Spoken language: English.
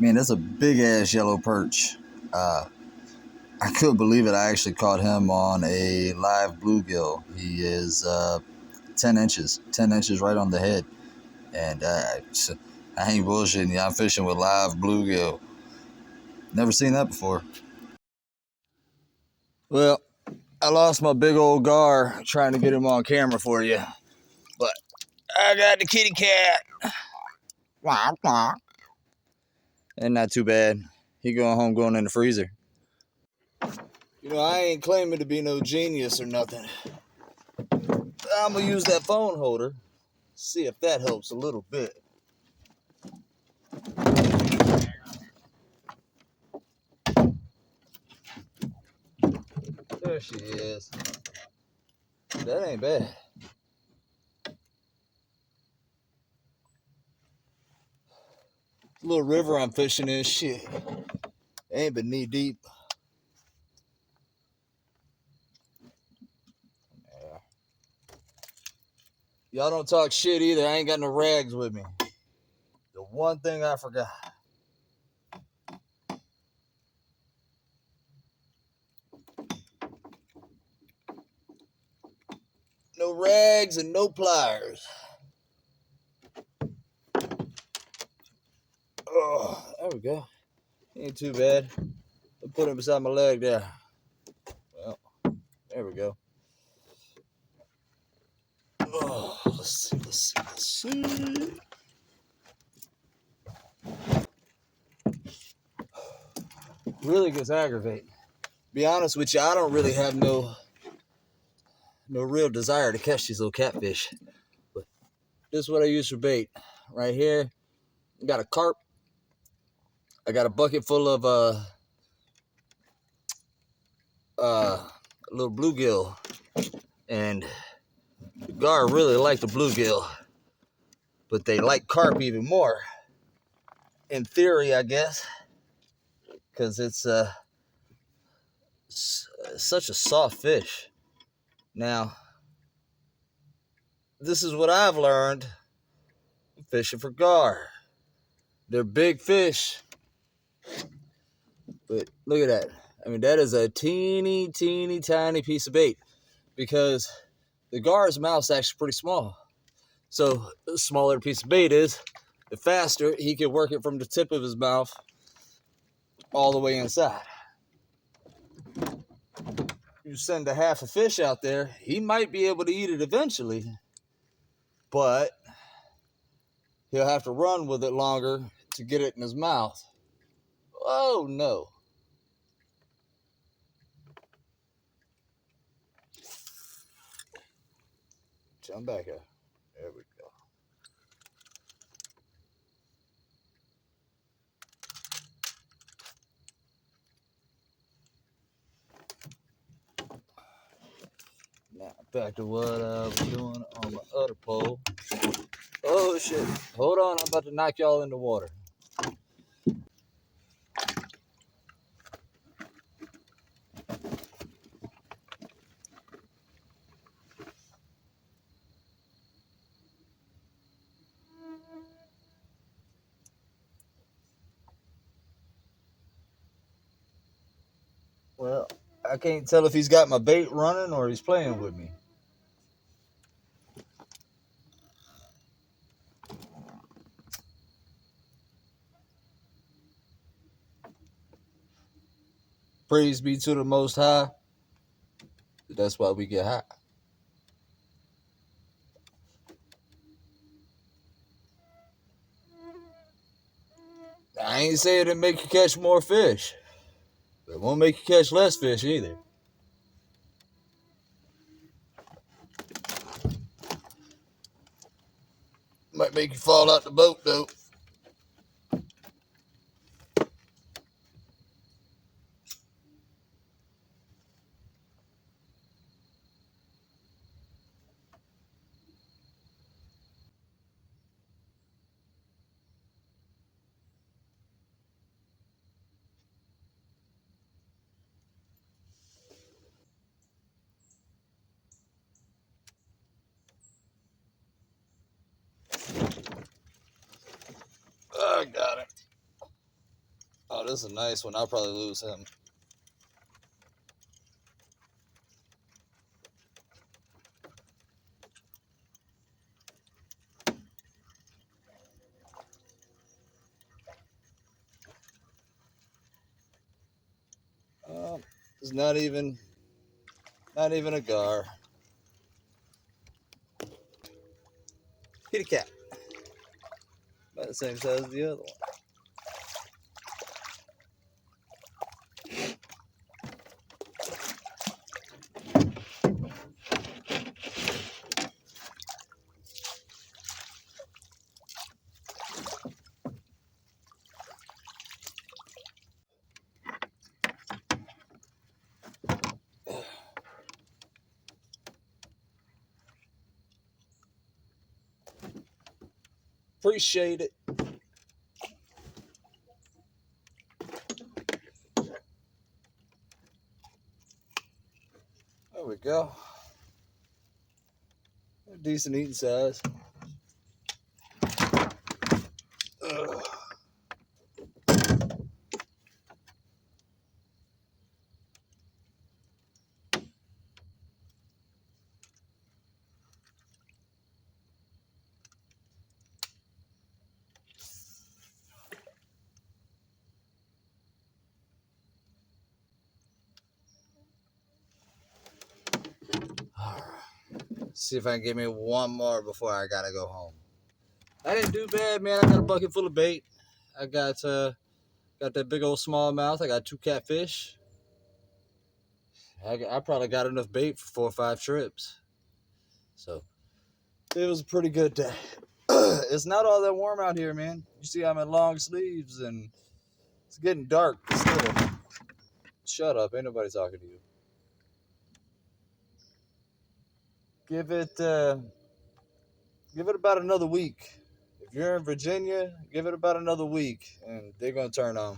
Man, that's a big ass yellow perch. Uh, I couldn't believe it. I actually caught him on a live bluegill. He is 10 inches right on the head. And I ain't bullshitting you. I'm fishing with live bluegill. Never seen that before. Well, I lost my big old gar trying to get him on camera for you. But I got the kitty cat. And not too bad. He going home going in the freezer. You know, I ain't claiming to be no genius or nothing. I'm going to use that phone holder. See if that helps a little bit. There she is. That ain't bad. Little river I'm fishing in, shit. Ain't but knee deep. Yeah. Y'all don't talk shit either. I ain't got no rags with me. The one thing I forgot. No rags and no pliers. Oh, there we go. Ain't too bad. I'll put it beside my leg there. Well, there we go. Oh, let's see. Really gets aggravating. Be honest with you, I don't really have no real desire to catch these little catfish. But this is what I use for bait. Right here, I got a carp. I got a bucket full of little bluegill. And the gar really like the bluegill. But they like carp even more. In theory, I guess. Because it's such a soft fish. Now, this is what I've learned fishing for gar. They're big fish. But look at that. I mean, that is a teeny, teeny, tiny piece of bait. Because the gar's mouth's actually pretty small. So the smaller the piece of bait is, the faster he can work it from the tip of his mouth all the way inside. You send a half a fish out there, he might be able to eat it eventually, but he'll have to run with it longer to get it in his mouth. Oh no. Jump back here. There we go. Now back to what I was doing on my other pole. Oh shit. Hold on, I'm about to knock y'all in the water. Well, I can't tell if he's got my bait running or he's playing with me. Praise be to the Most High. That's why we get high. I ain't saying it make you catch more fish. But it won't make you catch less fish either. Might make you fall out the boat though. I got it. this is a nice one. I'll probably lose him. It's not even a gar. Kitty cat. About the same size as the other one. Appreciate it. There we go. Decent eating size. Ugh. See if I can get me one more before I gotta go home. I didn't do bad, man. I got a bucket full of bait. I got that big old smallmouth. I got 2 catfish. I probably got enough bait for 4 or 5 trips. So it was a pretty good day. It's not all that warm out here, man. You see I'm in long sleeves and it's getting dark still. Shut up. Ain't nobody talking to you. Give it about another week. If you're in Virginia, give it about another week and they're going to turn on.